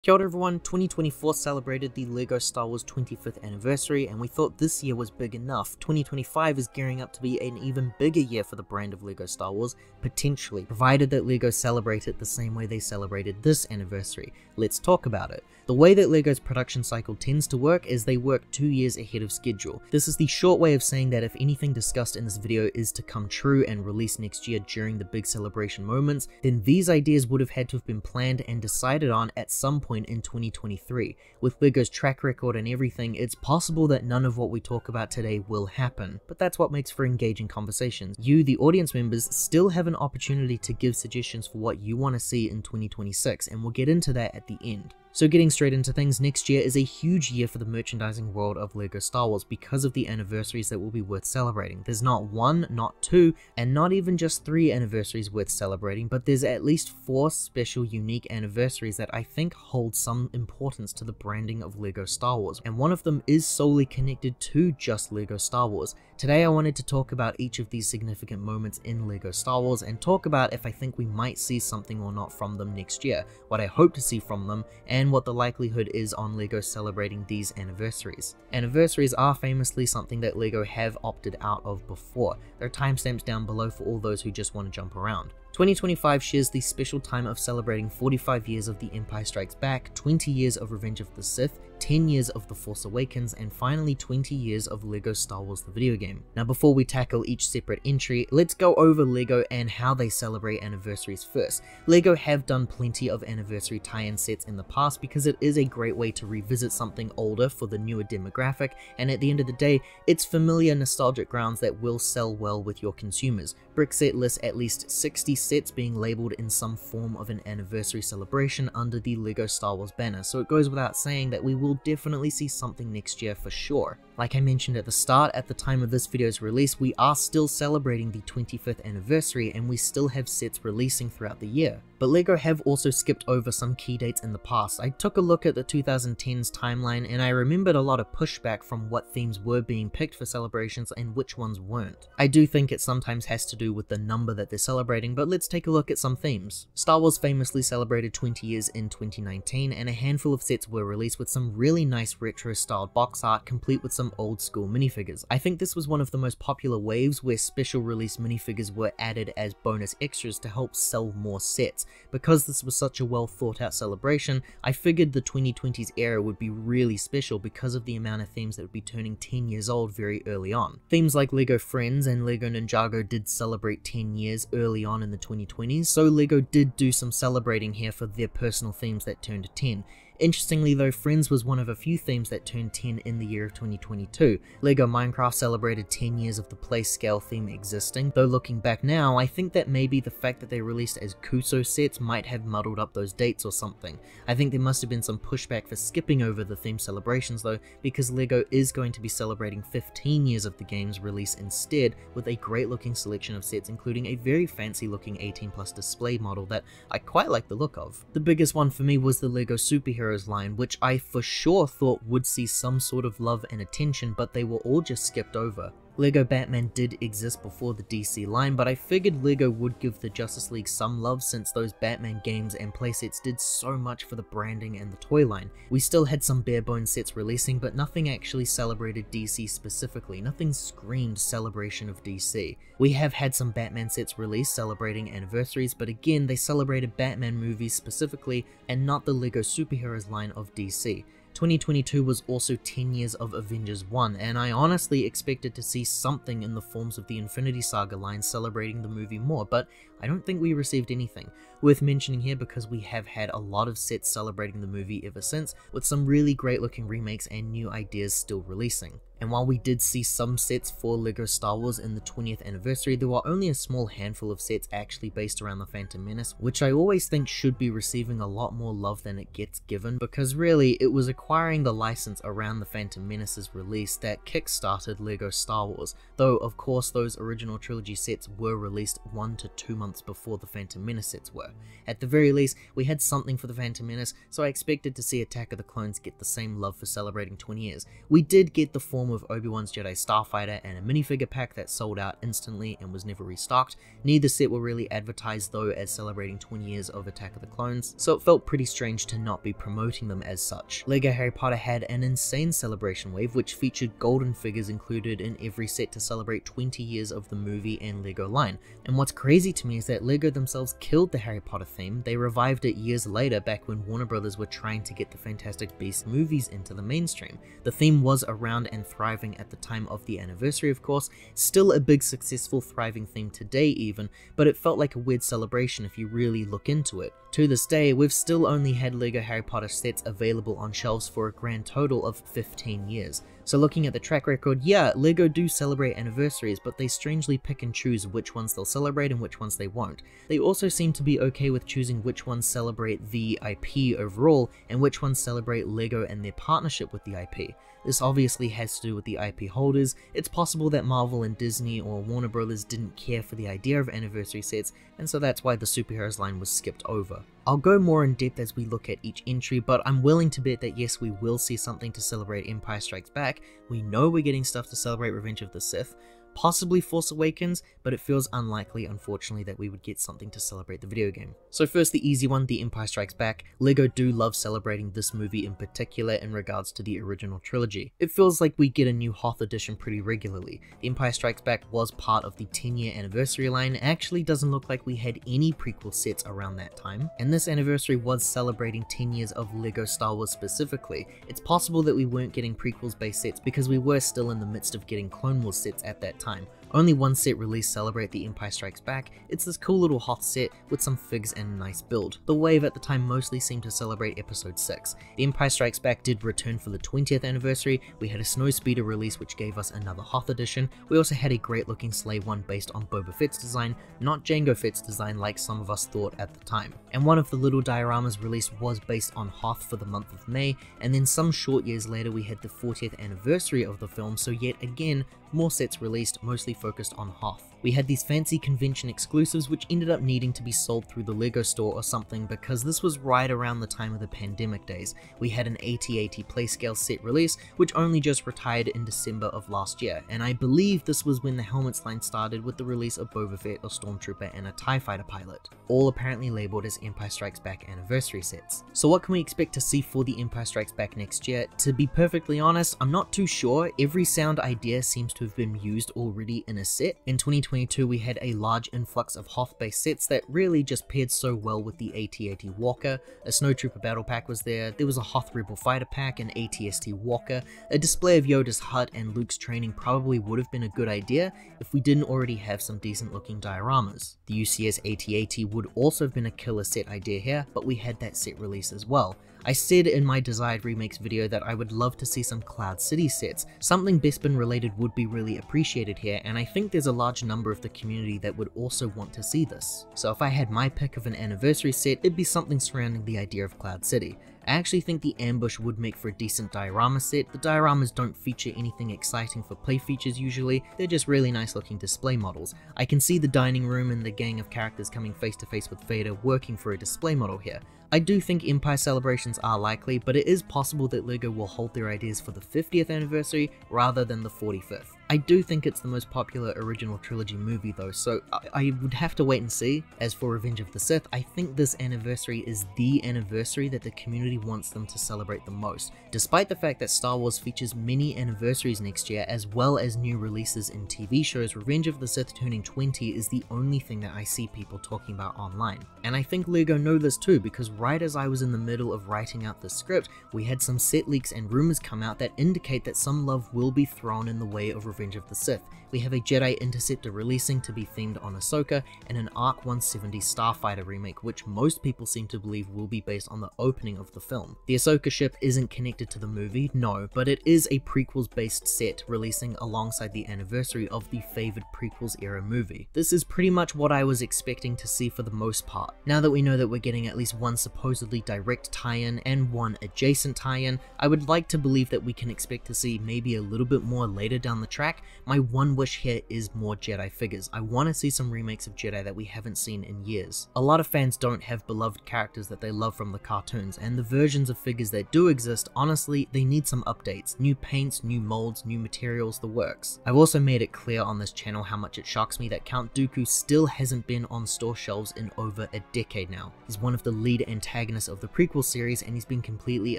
Kia ora everyone, 2024 celebrated the LEGO Star Wars 25th anniversary, and we thought this year was big enough. 2025 is gearing up to be an even bigger year for the brand of LEGO Star Wars, potentially, provided that LEGO celebrate it the same way they celebrated this anniversary. Let's talk about it. The way that LEGO's production cycle tends to work is they work 2 years ahead of schedule. This is the short way of saying that if anything discussed in this video is to come true and release next year during the big celebration moments, then these ideas would have had to have been planned and decided on at some point in 2023. With LEGO's track record and everything, it's possible that none of what we talk about today will happen, but that's what makes for engaging conversations. You, the audience members, still have an opportunity to give suggestions for what you want to see in 2026, and we'll get into that at the end. So getting straight into things, next year is a huge year for the merchandising world of LEGO Star Wars because of the anniversaries that will be worth celebrating. There's not one, not two, and not even just 3 anniversaries worth celebrating, but there's at least 4 special unique anniversaries that I think hold some importance to the branding of LEGO Star Wars, and one of them is solely connected to just LEGO Star Wars. Today I wanted to talk about each of these significant moments in LEGO Star Wars and talk about if I think we might see something or not from them next year, what I hope to see from them, and what the likelihood is on LEGO celebrating these anniversaries. Anniversaries are famously something that LEGO have opted out of before. There are timestamps down below for all those who just want to jump around. 2025 shares the special time of celebrating 45 years of The Empire Strikes Back, 20 years of Revenge of the Sith, 10 years of The Force Awakens, and finally 20 years of LEGO Star Wars the video game. Now before we tackle each separate entry, let's go over LEGO and how they celebrate anniversaries first. LEGO have done plenty of anniversary tie-in sets in the past because it is a great way to revisit something older for the newer demographic, and at the end of the day, it's familiar nostalgic grounds that will sell well with your consumers. Brickset lists at least 60 sets being labeled in some form of an anniversary celebration under the LEGO Star Wars banner, so it goes without saying that we will definitely see something next year for sure. Like I mentioned at the start, at the time of this video's release, we are still celebrating the 25th anniversary and we still have sets releasing throughout the year. But LEGO have also skipped over some key dates in the past. I took a look at the 2010s timeline and I remembered a lot of pushback from what themes were being picked for celebrations and which ones weren't. I do think it sometimes has to do with the number that they're celebrating, but let's take a look at some themes. Star Wars famously celebrated 20 years in 2019 and a handful of sets were released with some really nice retro styled box art complete with some old school minifigures. I think this was one of the most popular waves where special release minifigures were added as bonus extras to help sell more sets. Because this was such a well thought out celebration, I figured the 2020s era would be really special because of the amount of themes that would be turning 10 years old very early on. Themes like LEGO Friends and LEGO Ninjago did celebrate 10 years early on in the 2020s, so LEGO did do some celebrating here for their personal themes that turned 10. Interestingly though, Friends was one of a few themes that turned 10 in the year of 2022. LEGO Minecraft celebrated 10 years of the play scale theme existing, though looking back now, I think that maybe the fact that they released as Kuso sets might have muddled up those dates or something. I think there must have been some pushback for skipping over the theme celebrations though, because LEGO is going to be celebrating 15 years of the game's release instead, with a great looking selection of sets including a very fancy looking 18+ display model that I quite like the look of. The biggest one for me was the LEGO Superheroes line, which I for sure thought would see some sort of love and attention, but they were all just skipped over. LEGO Batman did exist before the DC line, but I figured LEGO would give the Justice League some love since those Batman games and playsets did so much for the branding and the toy line. We still had some bare bones sets releasing, but nothing actually celebrated DC specifically. Nothing screamed celebration of DC. We have had some Batman sets released celebrating anniversaries, but again, they celebrated Batman movies specifically and not the LEGO Superheroes line of DC. 2022 was also 10 years of Avengers 1, and I honestly expected to see something in the forms of the Infinity Saga line celebrating the movie more, but I don't think we received anything. Worth mentioning here because we have had a lot of sets celebrating the movie ever since, with some really great looking remakes and new ideas still releasing. And while we did see some sets for LEGO Star Wars in the 20th anniversary, there were only a small handful of sets actually based around the Phantom Menace, which I always think should be receiving a lot more love than it gets given, because really, it was acquiring the license around the Phantom Menace's release that kickstarted LEGO Star Wars, though of course those original trilogy sets were released 1 to 2 months before the Phantom Menace sets were. At the very least, we had something for the Phantom Menace, so I expected to see Attack of the Clones get the same love for celebrating 20 years. We did get the form film with Obi-Wan's Jedi Starfighter and a minifigure pack that sold out instantly and was never restocked. Neither set were really advertised though as celebrating 20 years of Attack of the Clones, so it felt pretty strange to not be promoting them as such. LEGO Harry Potter had an insane celebration wave which featured golden figures included in every set to celebrate 20 years of the movie and LEGO line. And what's crazy to me is that LEGO themselves killed the Harry Potter theme. They revived it years later back when Warner Brothers were trying to get the Fantastic Beasts movies into the mainstream. The theme was around and thriving at the time of the anniversary, of course, still a big successful thriving theme today even, but it felt like a weird celebration if you really look into it. To this day, we've still only had LEGO Harry Potter sets available on shelves for a grand total of 15 years. So looking at the track record, yeah, LEGO do celebrate anniversaries, but they strangely pick and choose which ones they'll celebrate and which ones they won't. They also seem to be okay with choosing which ones celebrate the IP overall and which ones celebrate LEGO and their partnership with the IP. This obviously has to do with the IP holders. It's possible that Marvel and Disney or Warner Brothers didn't care for the idea of anniversary sets, and so that's why the superheroes line was skipped over. I'll go more in depth as we look at each entry, but I'm willing to bet that yes, we will see something to celebrate Empire Strikes Back. We know we're getting stuff to celebrate Revenge of the Sith. Possibly Force Awakens, but it feels unlikely, unfortunately, that we would get something to celebrate the video game. So first, the easy one, The Empire Strikes Back. LEGO do love celebrating this movie in particular in regards to the original trilogy. It feels like we get a new Hoth edition pretty regularly. The Empire Strikes Back was part of the 10-year anniversary line. It actually doesn't look like we had any prequel sets around that time, and this anniversary was celebrating 10 years of LEGO Star Wars specifically. It's possible that we weren't getting prequels-based sets because we were still in the midst of getting Clone Wars sets at that time. Only one set released celebrate The Empire Strikes Back. It's this cool little Hoth set with some figs and a nice build. The wave at the time mostly seemed to celebrate Episode 6. The Empire Strikes Back did return for the 20th anniversary. We had a Snowspeeder release which gave us another Hoth edition. We also had a great looking Slave one based on Boba Fett's design, not Jango Fett's design like some of us thought at the time. And one of the little dioramas released was based on Hoth for the month of May, and then some short years later we had the 40th anniversary of the film, so yet again, more sets released, mostly focused on Hoth. We had these fancy convention exclusives which ended up needing to be sold through the LEGO store or something because this was right around the time of the pandemic days. We had an AT-AT Playscale set release which only just retired in December of last year, and I believe this was when the helmets line started with the release of Boba Fett, a Stormtrooper, and a TIE Fighter pilot, all apparently labeled as Empire Strikes Back anniversary sets. So what can we expect to see for the Empire Strikes Back next year? To be perfectly honest, I'm not too sure. Every sound idea seems to have been used already in a set. In 2022 we had a large influx of Hoth based sets that really just paired so well with the AT-AT Walker. A Snowtrooper battle pack was there was a Hoth Rebel fighter pack, an AT-ST Walker, a display of Yoda's hut and Luke's training probably would have been a good idea if we didn't already have some decent looking dioramas. The UCS AT-AT would also have been a killer set idea here, but we had that set release as well. I said in my Desired Remakes video that I would love to see some Cloud City sets. Something Bespin related would be really appreciated here, and I think there's a large number of the community that would also want to see this. So if I had my pick of an anniversary set, it'd be something surrounding the idea of Cloud City. I actually think the Ambush would make for a decent diorama set. The dioramas don't feature anything exciting for play features usually, they're just really nice looking display models. I can see the dining room and the gang of characters coming face to face with Vader working for a display model here. I do think Empire celebrations are likely, but it is possible that LEGO will hold their ideas for the 50th anniversary rather than the 45th. I do think it's the most popular original trilogy movie though, so I would have to wait and see. As for Revenge of the Sith, I think this anniversary is the anniversary that the community wants them to celebrate the most. Despite the fact that Star Wars features many anniversaries next year as well as new releases in TV shows, Revenge of the Sith turning 20 is the only thing that I see people talking about online. And I think LEGO know this too, because right as I was in the middle of writing out the script, we had some set leaks and rumors come out that indicate that some love will be thrown in the way of Revenge of the Sith. We have a Jedi Interceptor releasing to be themed on Ahsoka, and an ARC 170 Starfighter remake, which most people seem to believe will be based on the opening of the film. The Ahsoka ship isn't connected to the movie, no, but it is a prequels based set releasing alongside the anniversary of the favoured prequels era movie. This is pretty much what I was expecting to see for the most part. Now that we know that we're getting at least one supposedly direct tie-in and one adjacent tie-in, I would like to believe that we can expect to see maybe a little bit more later down the track, back, my one wish here is more Jedi figures. I want to see some remakes of Jedi that we haven't seen in years. A lot of fans don't have beloved characters that they love from the cartoons, and the versions of figures that do exist, honestly, they need some updates. New paints, new molds, new materials, the works. I've also made it clear on this channel how much it shocks me that Count Dooku still hasn't been on store shelves in over a decade now. He's one of the lead antagonists of the prequel series, and he's been completely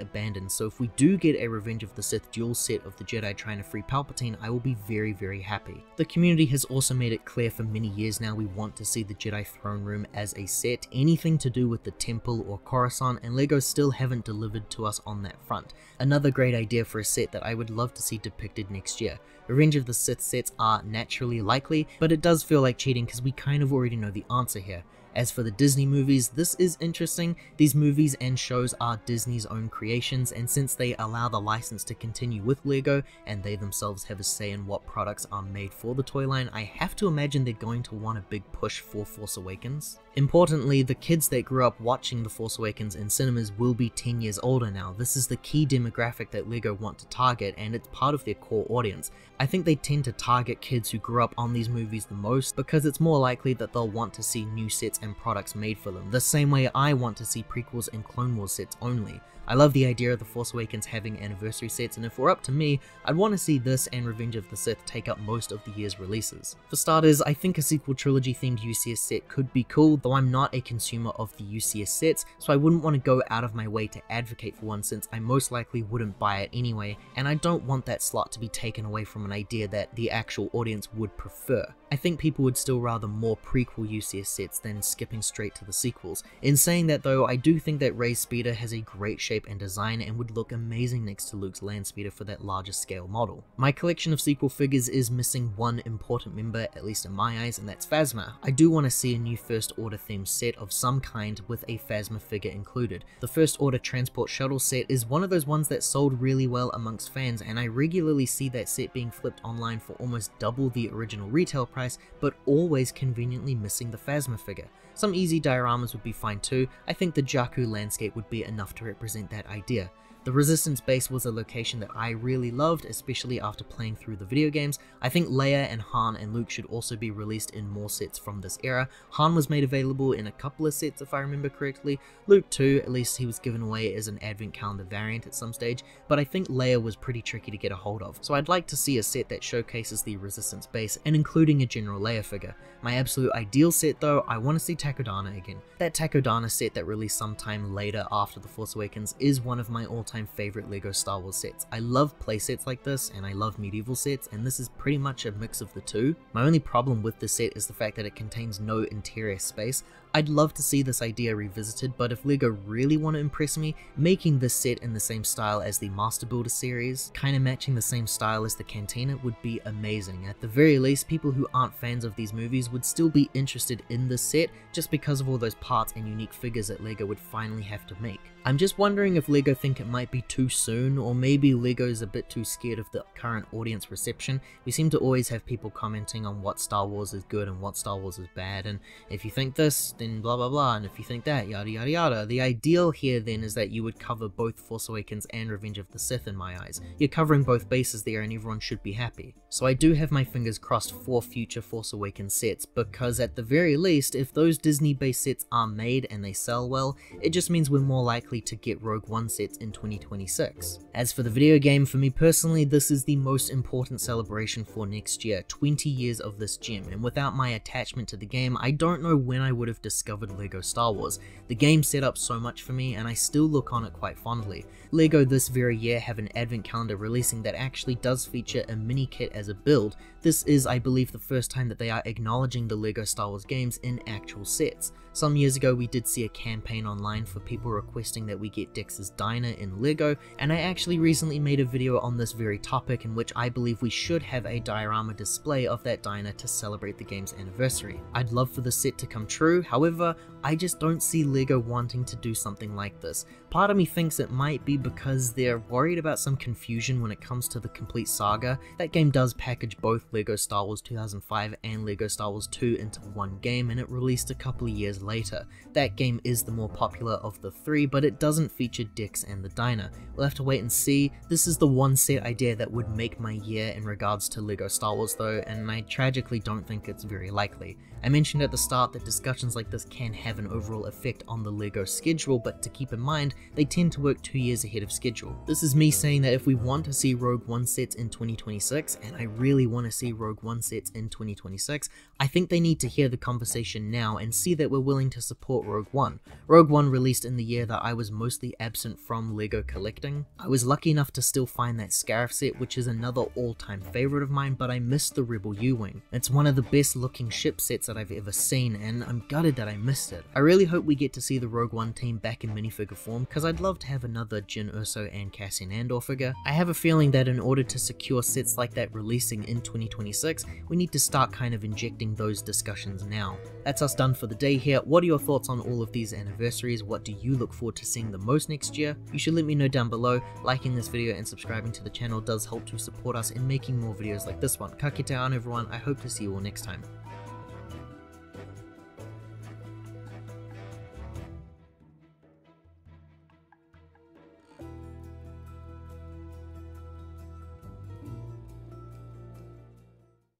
abandoned, so if we do get a Revenge of the Sith dual set of the Jedi trying to free Palpatine, I will be very, very happy. The community has also made it clear for many years now we want to see the Jedi throne room as a set, anything to do with the temple or Coruscant, and LEGO still haven't delivered to us on that front. Another great idea for a set that I would love to see depicted next year. Revenge of the Sith sets are naturally likely, but it does feel like cheating because we kind of already know the answer here. As for the Disney movies, this is interesting. These movies and shows are Disney's own creations, and since they allow the license to continue with LEGO, and they themselves have a say in what products are made for the toy line, I have to imagine they're going to want a big push for Force Awakens. Importantly, the kids that grew up watching The Force Awakens in cinemas will be 10 years older now. This is the key demographic that LEGO want to target, and it's part of their core audience. I think they tend to target kids who grew up on these movies the most because it's more likely that they'll want to see new sets and products made for them, the same way I want to see prequels and Clone Wars sets only. I love the idea of The Force Awakens having anniversary sets, and if we're up to me, I'd want to see this and Revenge of the Sith take up most of the year's releases. For starters, I think a sequel trilogy themed UCS set could be cool, though I'm not a consumer of the UCS sets, so I wouldn't want to go out of my way to advocate for one since I most likely wouldn't buy it anyway, and I don't want that slot to be taken away from an idea that the actual audience would prefer. I think people would still rather more prequel UCS sets than skipping straight to the sequels. In saying that though, I do think that Rey's speeder has a great shape and design and would look amazing next to Luke's land speeder for that larger scale model. My collection of sequel figures is missing one important member, at least in my eyes, and that's Phasma. I do want to see a new First Order themed set of some kind with a Phasma figure included. The First Order transport shuttle set is one of those ones that sold really well amongst fans, and I regularly see that set being flipped online for almost double the original retail price, but always conveniently missing the Phasma figure. Some easy dioramas would be fine too. I think the Jakku landscape would be enough to represent that idea. The Resistance base was a location that I really loved, especially after playing through the video games. I think Leia and Han and Luke should also be released in more sets from this era. Han was made available in a couple of sets if I remember correctly. Luke too, at least he was given away as an advent calendar variant at some stage, but I think Leia was pretty tricky to get a hold of. So I'd like to see a set that showcases the Resistance base and including a General Leia figure. My absolute ideal set though, I want to see Takodana again. That Takodana set that released sometime later after The Force Awakens is one of my all-time favorite LEGO Star Wars sets. I love playsets like this, and I love medieval sets, and this is pretty much a mix of the two. My only problem with this set is the fact that it contains no interior space. I'd love to see this idea revisited, but if LEGO really want to impress me, making this set in the same style as the Master Builder series, kind of matching the same style as the Cantina, would be amazing. At the very least, people who aren't fans of these movies would still be interested in this set just because of all those parts and unique figures that LEGO would finally have to make. I'm just wondering if LEGO think it might be too soon, or maybe LEGO's a bit too scared of the current audience reception. We seem to always have people commenting on what Star Wars is good and what Star Wars is bad, and if you think this, then blah blah blah, and if you think that, yada yada yada. The ideal here then is that you would cover both Force Awakens and Revenge of the Sith in my eyes. You're covering both bases there and everyone should be happy. So I do have my fingers crossed for future Force Awakens sets, because at the very least, if those Disney based sets are made and they sell well, it just means we're more likely to get Rogue One sets in 2026. As for the video game, for me personally, this is the most important celebration for next year, 20 years of this gem, and without my attachment to the game, I don't know when I would have discovered LEGO Star Wars. The game set up so much for me, and I still look on it quite fondly. LEGO this very year have an advent calendar releasing that actually does feature a mini kit as a build. This is, I believe, the first time that they are acknowledging the LEGO Star Wars games in actual sets. Some years ago we did see a campaign online for people requesting that we get Dex's Diner in LEGO, and I actually recently made a video on this very topic in which I believe we should have a diorama display of that diner to celebrate the game's anniversary. I'd love for the set to come true, however However, I just don't see LEGO wanting to do something like this. Part of me thinks it might be because they're worried about some confusion when it comes to the complete saga. That game does package both LEGO Star Wars 2005 and LEGO Star Wars 2 into one game, and it released a couple of years later. That game is the more popular of the three, but it doesn't feature Dix and the diner. We'll have to wait and see. This is the one set idea that would make my year in regards to LEGO Star Wars though, and I tragically don't think it's very likely. I mentioned at the start that discussions like this can have an overall effect on the LEGO schedule, but to keep in mind, they tend to work 2 years ahead of schedule. This is me saying that if we want to see Rogue One sets in 2026, and I really want to see Rogue One sets in 2026, I think they need to hear the conversation now and see that we're willing to support Rogue One. Rogue One released in the year that I was mostly absent from LEGO collecting. I was lucky enough to still find that Scarif set, which is another all-time favorite of mine, but I missed the Rebel U-Wing. It's one of the best looking ship sets that I've ever seen, and I'm gutted that I missed it. I really hope we get to see the Rogue One team back in minifigure form, because I'd love to have another Jyn Erso and Cassian Andor figure. I have a feeling that in order to secure sets like that releasing in 2026, we need to start kind of injecting those discussions now. That's us done for the day here. What are your thoughts on all of these anniversaries? What do you look forward to seeing the most next year? You should let me know down below. Liking this video and subscribing to the channel does help to support us in making more videos like this one. Ka kite ana everyone, I hope to see you all next time.